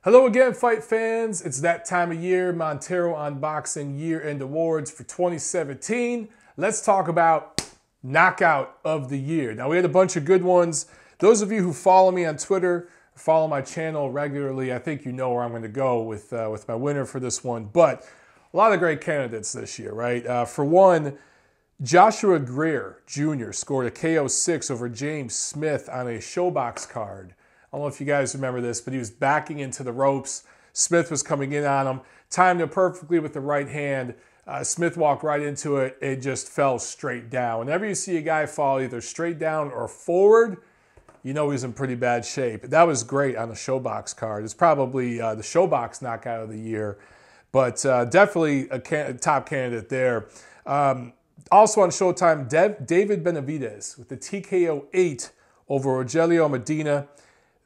Hello again, fight fans. It's that time of year, Montero Unboxing Year-End Awards for 2017. Let's talk about Knockout of the Year. Now, we had a bunch of good ones. Those of you who follow me on Twitter, follow my channel regularly, I think you know where I'm going to go with my winner for this one. But a lot of great candidates this year, right? For one, Joshua Greer Jr. scored a KO 6 over James Smith on a ShoBox card. I don't know if you guys remember this, but he was backing into the ropes. Smith was coming in on him, timed it perfectly with the right hand. Smith walked right into it. It just fell straight down. Whenever you see a guy fall either straight down or forward, you know he's in pretty bad shape. That was great on the ShoBox card. It's probably the ShoBox knockout of the year, but definitely a top candidate there. Also on Showtime, David Benavidez with the TKO 8 over Rogelio Medina.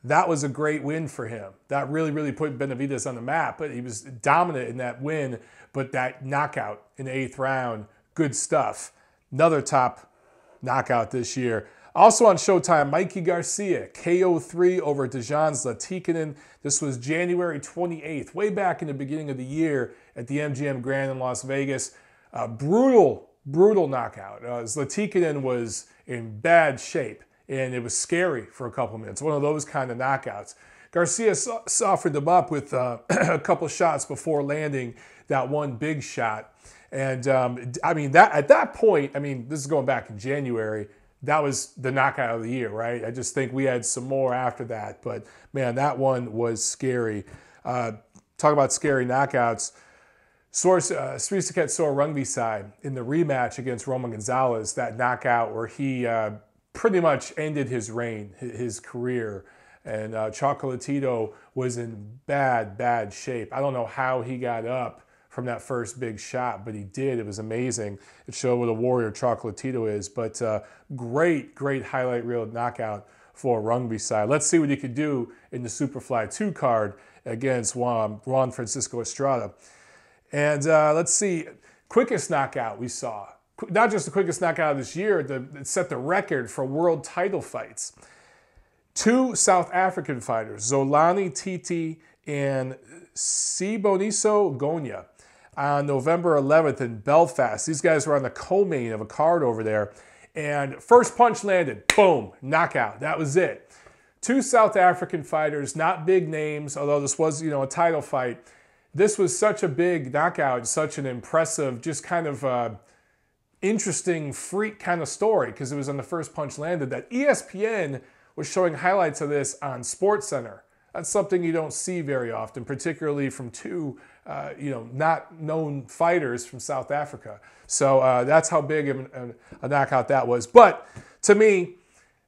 That was a great win for him. That really put Benavidez on the map, but he was dominant in that win. But that knockout in the 8th round, good stuff. Another top knockout this year. Also on Showtime, Mikey Garcia, KO 3 over Dejan Zlatikanen. This was January 28th, way back in the beginning of the year at the MGM Grand in Las Vegas. Brutal knockout. Zlatikanen was in bad shape, and it was scary for a couple minutes. One of those kind of knockouts. Garcia softened him up with a couple shots before landing that one big shot. And I mean, at that point, I mean, this is going back in January, that was the knockout of the year, right? I just think we had some more after that. But man, that one was scary. Talk about scary knockouts. Srisaket Sor-Rungvisai in the rematch against Roman Gonzalez, that knockout where he pretty much ended his reign, his career. And Chocolatito was in bad shape. I don't know how he got up from that first big shot, but he did. It was amazing. It showed what a warrior Chocolatito is. But great highlight reel knockout for Rungvisai. Let's see what he could do in the Superfly 2 card against Juan Francisco Estrada. And let's see, quickest knockout we saw. Not just the quickest knockout of this year, it set the record for world title fights. 2 South African fighters, Zolani Titi and Siboniso Gonya, on November 11th in Belfast. These guys were on the co-main of a card over there. And first punch landed, boom, knockout. That was it. 2 South African fighters, not big names, although this was, a title fight. This was such a big knockout, such an impressive, just kind of interesting freak kind of story, because it was on the first punch landed, that ESPN was showing highlights of this on SportsCenter. That's something you don't see very often, particularly from 2, not known fighters from South Africa. So that's how big of a knockout that was. But to me,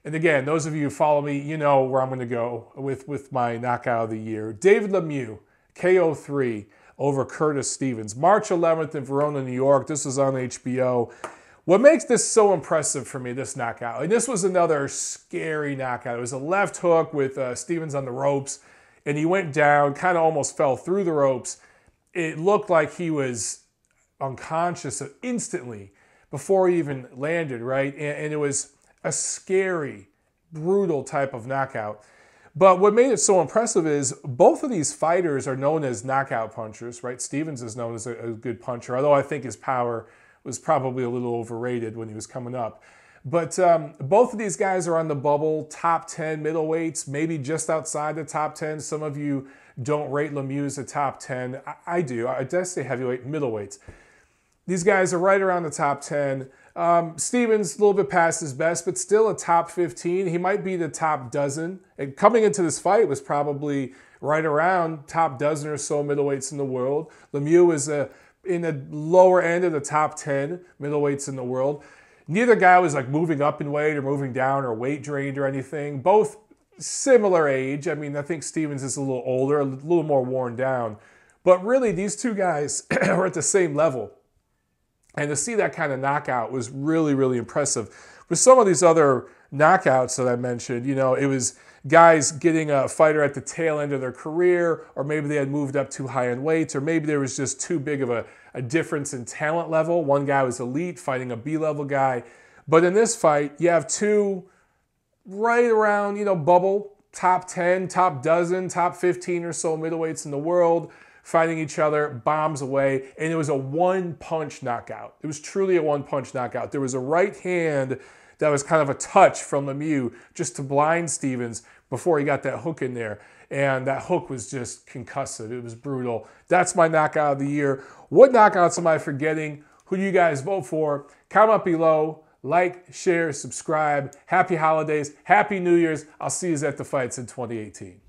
and again, those of you who follow me, you know where I'm going to go with my knockout of the year. David Lemieux, KO 3 over Curtis Stevens. March 11th in Verona, New York. This was on HBO. What makes this so impressive for me, this knockout, and this was another scary knockout. It was a left hook with Stevens on the ropes, and he went down, kind of almost fell through the ropes. It looked like he was unconscious instantly before he even landed, right? And it was a scary, brutal type of knockout. But what made it so impressive is both of these fighters are known as knockout punchers, right? Stevens is known as a good puncher, although I think his power was probably a little overrated when he was coming up. But both of these guys are on the bubble, top 10 middleweights, maybe just outside the top 10. Some of you don't rate Lemieux as a top 10. I do. I dare say heavyweight, middleweights. These guys are right around the top 10. Stevens, a little bit past his best, but still a top 15. He might be the top dozen. And coming into this fight was probably right around top dozen or so middleweights in the world. Lemieux is in the lower end of the top 10 middleweights in the world. Neither guy was like moving up in weight or moving down or weight drained or anything. Both similar age. I mean, I think Stevens is a little older, a little more worn down. But really, these 2 guys are at the same level. And to see that kind of knockout was really impressive. With some of these other knockouts that I mentioned, it was guys getting a fighter at the tail end of their career, or maybe they had moved up too high in weights, or maybe there was just too big of a difference in talent level. One guy was elite fighting a B-level guy. But in this fight, you have 2 right around, bubble top 10, top dozen, top 15 or so middleweights in the world fighting each other, bombs away, and it was a one-punch knockout. It was truly a one-punch knockout. There was a right hand that was kind of a touch from Lemieux just to blind Stephens before he got that hook in there. And that hook was just concussive. It was brutal. That's my knockout of the year. What knockouts am I forgetting? Who do you guys vote for? Comment below. Like, share, subscribe. Happy holidays. Happy New Year's. I'll see you at the fights in 2018.